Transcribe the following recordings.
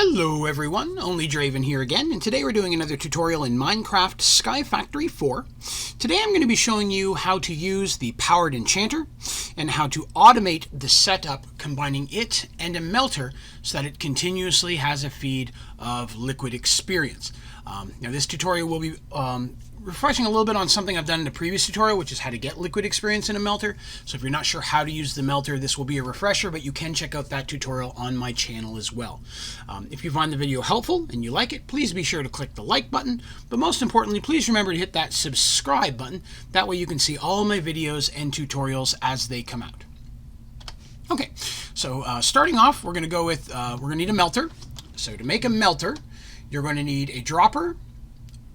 Hello everyone, Only Draven here again, and today we're doing another tutorial in Minecraft Sky Factory 4. Today I'm going to be showing you how to use the Powered Enchanter and how to automate the setup combining it and a melter so that it continuously has a feed of liquid experience. Now this tutorial will be refreshing a little bit on something I've done in the previous tutorial, which is how to get liquid experience in a melter. So if you're not sure how to use the melter, this will be a refresher, but you can check out that tutorial on my channel as well. If you find the video helpful and you like it, please be sure to click the like button, but most importantly, please remember to hit that subscribe button. That way you can see all my videos and tutorials as they come out. Okay, so starting off, we're going to go with, we're going to need a melter. So to make a melter, you're going to need a dropper,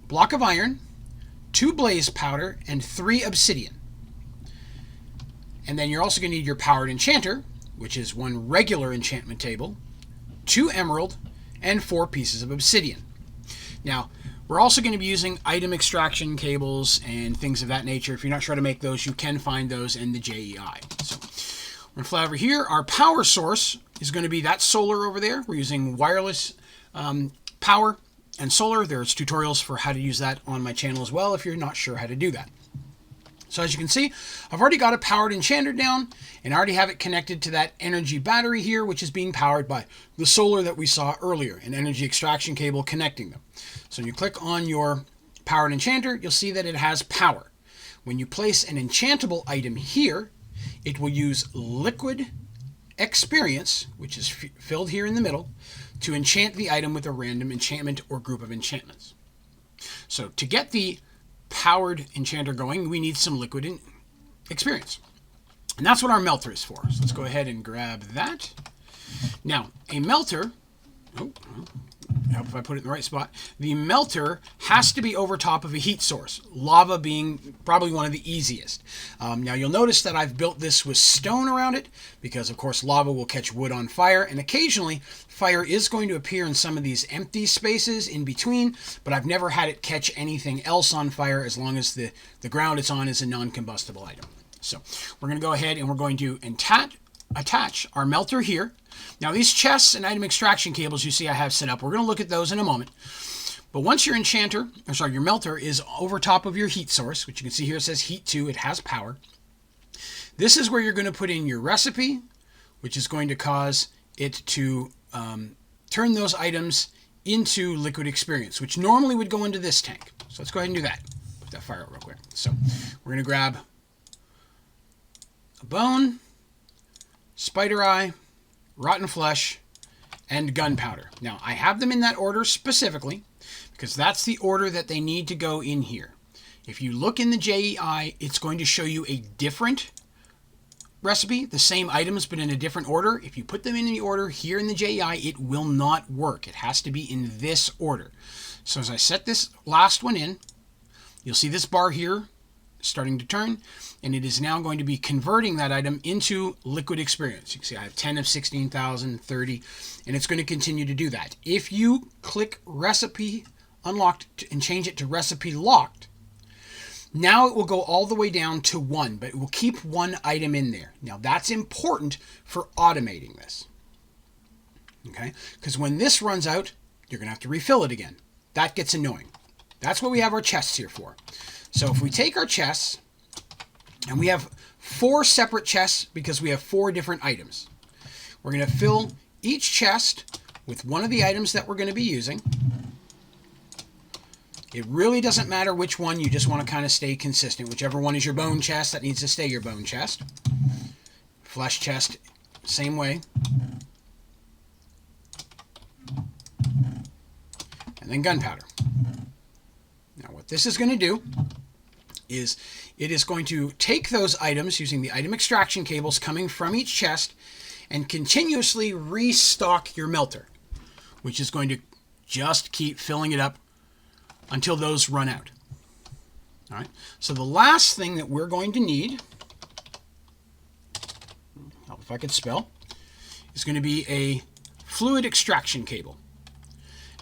block of iron, 2 blaze powder, and 3 obsidian. And then you're also going to need your powered enchanter, which is 1 regular enchantment table, 2 emerald, and 4 pieces of obsidian. Now, we're also going to be using item extraction cables and things of that nature. If you're not sure how to make those, you can find those in the JEI. So we're going to fly over here. Our power source is going to be that solar over there. We're using wireless power and solar. There's tutorials for how to use that on my channel as well if you're not sure how to do that. So as you can see, I've already got a powered enchanter down, and I already have it connected to that energy battery here, which is being powered by the solar that we saw earlier, an energy extraction cable connecting them. So when you click on your powered enchanter, you'll see that it has power. When you place an enchantable item here, it will use liquid experience, which is filled here in the middle, to enchant the item with a random enchantment or group of enchantments. So to get the powered enchanter going, we need some liquid experience. And that's what our melter is for. So let's go ahead and grab that. Now, a melter, I hope if I put it in the right spot, the melter has to be over top of a heat source, lava being probably one of the easiest. Now you'll notice that I've built this with stone around it because of course lava will catch wood on fire, and occasionally fire is going to appear in some of these empty spaces in between, but I've never had it catch anything else on fire as long as the ground it's on is a non-combustible item. So we're going to go ahead and we're going to attach our melter here. Now these chests and item extraction cables you see I have set up, we're going to look at those in a moment. But once your your melter is over top of your heat source, which you can see here it says heat 2, it has power. This is where you're going to put in your recipe, which is going to cause it to turn those items into liquid experience, which normally would go into this tank. So let's go ahead and do that. Put that fire out real quick. So we're going to grab a bone, spider eye, rotten flesh, and gunpowder. Now, I have them in that order specifically because that's the order that they need to go in here. If you look in the JEI, it's going to show you a different recipe, the same items but in a different order. If you put them in the order here in the JEI, it will not work. It has to be in this order. So as I set this last one in, you'll see this bar here starting to turn, and it is now going to be converting that item into liquid experience. You can see I have 10 of 16,000, 30, and it's going to continue to do that. If you click recipe unlocked and change it to recipe locked, now it will go all the way down to 1, but it will keep 1 item in there. Now that's important for automating this. Okay? Because when this runs out, you're going to have to refill it again. That gets annoying. That's what we have our chests here for. So if we take our chests, and we have 4 separate chests because we have 4 different items. We're going to fill each chest with one of the items that we're going to be using. It really doesn't matter which one, you just want to kind of stay consistent. Whichever one is your bone chest, that needs to stay your bone chest. Flesh chest, same way. And then gunpowder. Now what this is going to do is it is going to take those items using the item extraction cables coming from each chest and continuously restock your melter, which is going to just keep filling it up until those run out. All right. So the last thing that we're going to need, if I could spell, is going to be a fluid extraction cable.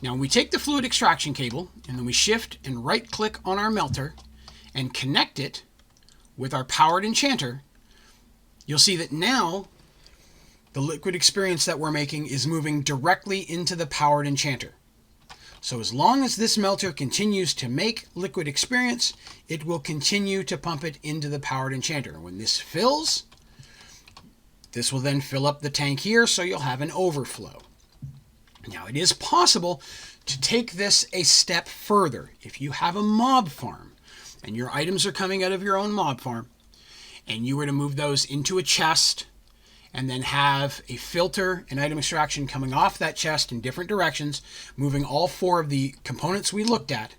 Now when we take the fluid extraction cable and then we shift and right click on our melter and connect it with our powered enchanter, you'll see that now the liquid experience that we're making is moving directly into the powered enchanter. So as long as this melter continues to make liquid experience, it will continue to pump it into the powered enchanter. When this fills, this will then fill up the tank here, so you'll have an overflow. Now, it is possible to take this a step further. If you have a mob farm and your items are coming out of your own mob farm, and you were to move those into a chest and then have a filter and item extraction coming off that chest in different directions, moving all 4 of the components we looked at,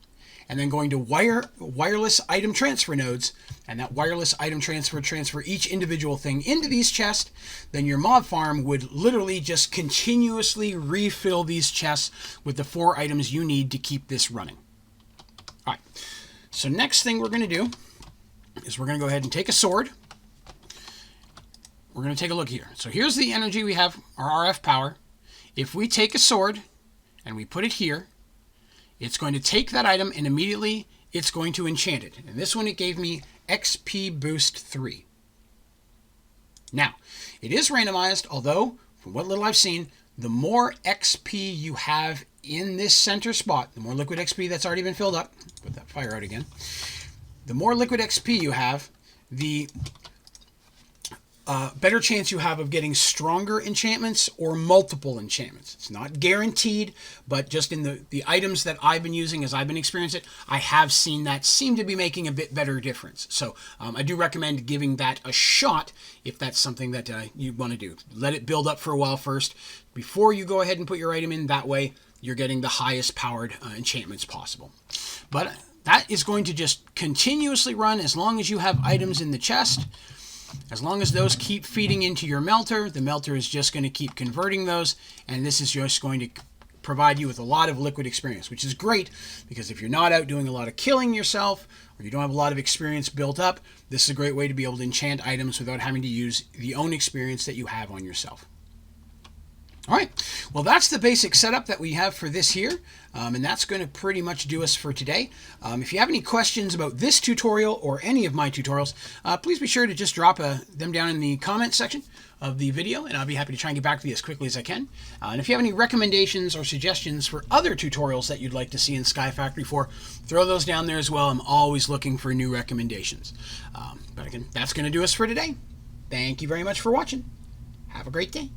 and then going to wireless item transfer nodes, and that wireless item transfer each individual thing into these chests, then your mob farm would literally just continuously refill these chests with the 4 items you need to keep this running. All right, so next thing we're going to do is we're going to go ahead and take a sword. We're going to take a look here. So here's the energy we have, our RF power. If we take a sword and we put it here, it's going to take that item and immediately it's going to enchant it. And this one, it gave me XP boost 3. Now, it is randomized, although from what little I've seen, the more XP you have in this center spot, the more liquid XP that's already been filled up, put that fire out again, the more liquid XP you have, the better chance you have of getting stronger enchantments or multiple enchantments. It's not guaranteed, but just in the items that I've been using as I've been experiencing it, I have seen that seem to be making a bit better difference. So I do recommend giving that a shot if that's something that you want to do. Let it build up for a while first before you go ahead and put your item in. That way you're getting the highest powered enchantments possible. But that is going to just continuously run as long as you have items in the chest. As long as those keep feeding into your melter, the melter is just going to keep converting those, and this is just going to provide you with a lot of liquid experience, which is great because if you're not out doing a lot of killing yourself or you don't have a lot of experience built up, this is a great way to be able to enchant items without having to use the own experience that you have on yourself. All right, well, that's the basic setup that we have for this here, and that's going to pretty much do us for today. If you have any questions about this tutorial or any of my tutorials, please be sure to just drop them down in the comment section of the video, and I'll be happy to try and get back to you as quickly as I can. And if you have any recommendations or suggestions for other tutorials that you'd like to see in Sky Factory 4, throw those down there as well. I'm always looking for new recommendations. But again, that's going to do us for today. Thank you very much for watching. Have a great day.